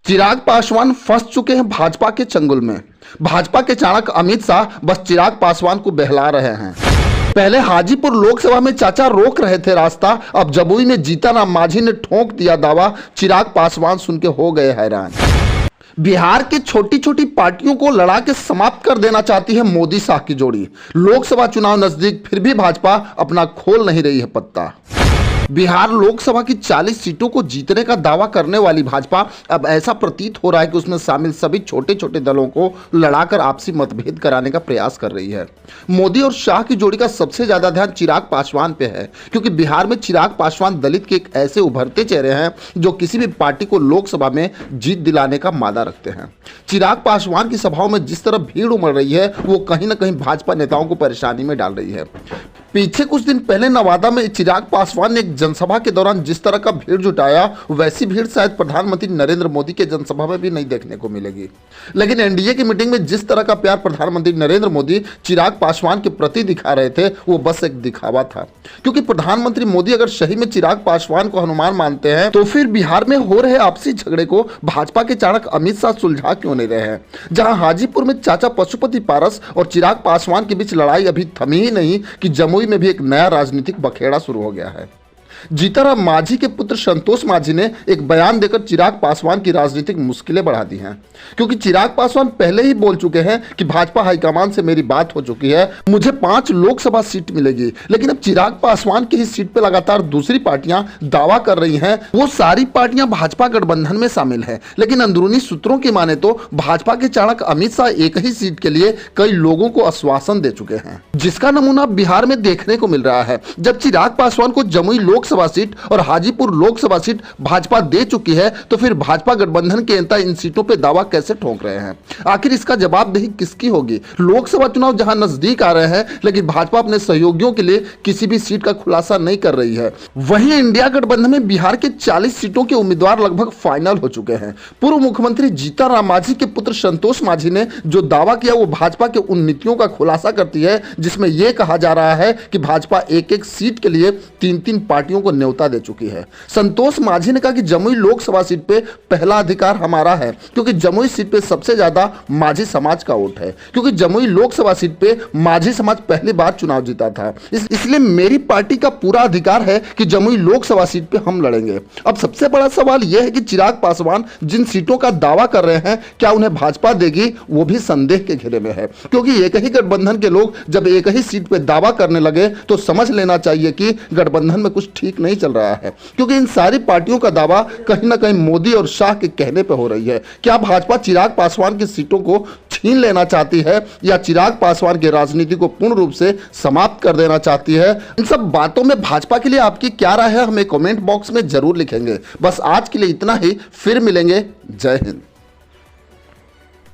चिराग पासवान फंस चुके हैं भाजपा के चंगुल में। भाजपा के चाणक्य अमित शाह बस चिराग पासवान को बहला रहे हैं। पहले हाजीपुर लोकसभा में चाचा रोक रहे थे रास्ता, अब जमुई में जीतनराम मांझी ने ठोक दिया दावा। चिराग पासवान सुन के हो गए हैरान। बिहार की छोटी छोटी पार्टियों को लड़ा के समाप्त कर देना चाहती है मोदी शाह की जोड़ी। लोकसभा चुनाव नजदीक, फिर भी भाजपा अपना खोल नहीं रही है पत्ता। बिहार लोकसभा की 40 सीटों को जीतने का दावा करने वाली भाजपा अब ऐसा प्रतीत हो रहा है कि उसमें शामिल सभी छोटे छोटे दलों को लड़ाकर आपसी मतभेद कराने का प्रयास कर रही है। मोदी और शाह की जोड़ी का सबसे ज्यादा ध्यान चिराग पासवान पे है, क्योंकि बिहार में चिराग पासवान दलित के एक ऐसे उभरते चेहरे हैं जो किसी भी पार्टी को लोकसभा में जीत दिलाने का मादा रखते हैं। चिराग पासवान की सभाओं में जिस तरह भीड़ उमड़ रही है, वो कहीं ना कहीं भाजपा नेताओं को परेशानी में डाल रही है। पीछे कुछ दिन पहले नवादा में चिराग पासवान ने एक जनसभा के दौरान जिस तरह का भीड़ जुटाया, वैसी भीड़ शायद प्रधानमंत्री नरेंद्र मोदी के जनसभा में भी नहीं देखने को मिलेगी। लेकिन एनडीए की मीटिंग में जिस तरह का प्यार प्रधानमंत्री नरेंद्र मोदी चिराग पासवान के प्रति दिखा रहे थे, वो बस एक दिखावा था। क्योंकि प्रधानमंत्री मोदी अगर सही में चिराग पासवान को हनुमान मानते हैं, तो फिर बिहार में हो रहे आपसी झगड़े को भाजपा के चाणक्य अमित शाह सुलझा क्यों नहीं रहे हैं। जहां हाजीपुर में चाचा पशुपति पारस और चिराग पासवान के बीच लड़ाई अभी थमी ही नहीं कि जमुई में भी एक नया राजनीतिक बखेड़ा शुरू हो गया है। जीतनराम मांझी के पुत्र संतोष मांझी ने एक बयान देकर चिराग पासवान की राजनीतिक मुश्किलें बढ़ा दी हैं, क्योंकि चिराग पासवान पहले ही बोल चुके हैं कि भाजपा हाईकमान से मेरी बात हो चुकी है, मुझे 5 लोकसभा सीट मिलेगी। लेकिन अब चिराग पासवान की ही सीट पर लगातार दूसरी पार्टियां दावा कर रही हैं। वो सारी पार्टियां भाजपा गठबंधन में शामिल है, लेकिन अंदरूनी सूत्रों की माने तो भाजपा के चाणक्य अमित शाह एक ही सीट के लिए कई लोगों को आश्वासन दे चुके हैं, जिसका नमूना बिहार में देखने को मिल रहा है। जब चिराग पासवान को जमुई लोकसभा सीट और हाजीपुर लोकसभा सीट भाजपा दे चुकी है, तो फिर भाजपा गठबंधन के नेता इन सीटों पे दावा कैसे ठोक रहे हैं। आखिर इसका जवाबदेही किसकी होगी। लोकसभा चुनाव जहां नजदीक आ रहे हैं, लेकिन भाजपा अपने सहयोगियों के लिए किसी भी सीट का खुलासा नहीं कर रही है। वहीं इंडिया गठबंधन में बिहार के 40 सीटों के उम्मीदवार लगभग फाइनल हो चुके हैं। पूर्व मुख्यमंत्री जीतनराम मांझी के पुत्र संतोष मांझी ने जो दावा किया, वो भाजपा के उन नीतियों का खुलासा करती है जिसमें यह कहा जा रहा है कि भाजपा एक एक सीट के लिए 3-3 पार्टियों को न्योता दे चुकी है। संतोष मांझी ने कहा कि जमुई लोकसभा सीट पे पहला अधिकार हमारा है, क्योंकि जमुई सीट पे सबसे ज्यादा मांझी समाज का वोट है, क्योंकि जमुई लोकसभा सीट पे मांझी समाज पहली बार चुनाव जीता था। इसलिए मेरी पार्टी का पूरा अधिकार है कि जमुई लोकसभा सीट पे हम लड़ेंगे। अब सबसे बड़ा सवाल यह है कि चिराग पासवान जिन सीटों का दावा कर रहे हैं, क्या उन्हें भाजपा देगी, वो भी संदेह के घेरे में है। क्योंकि एक ही गठबंधन के लोग जब एक ही सीट पे दावा करने लगे, तो समझ लेना चाहिए कि गठबंधन में कुछ ठीक नहीं चल रहा है, क्योंकि इन सारी पार्टियों का दावा कहीं ना कहीं मोदी और शाह के कहने पे हो रही है। क्या भाजपा चिराग पासवान की सीटों को छीन लेना चाहती है, या चिराग पासवान की राजनीति को पूर्ण रूप से समाप्त कर देना चाहती है। इन सब बातों में भाजपा के लिए आपकी क्या राय है, हमें कमेंट बॉक्स में जरूर लिखेंगे। बस आज के लिए इतना ही, फिर मिलेंगे। जय हिंद।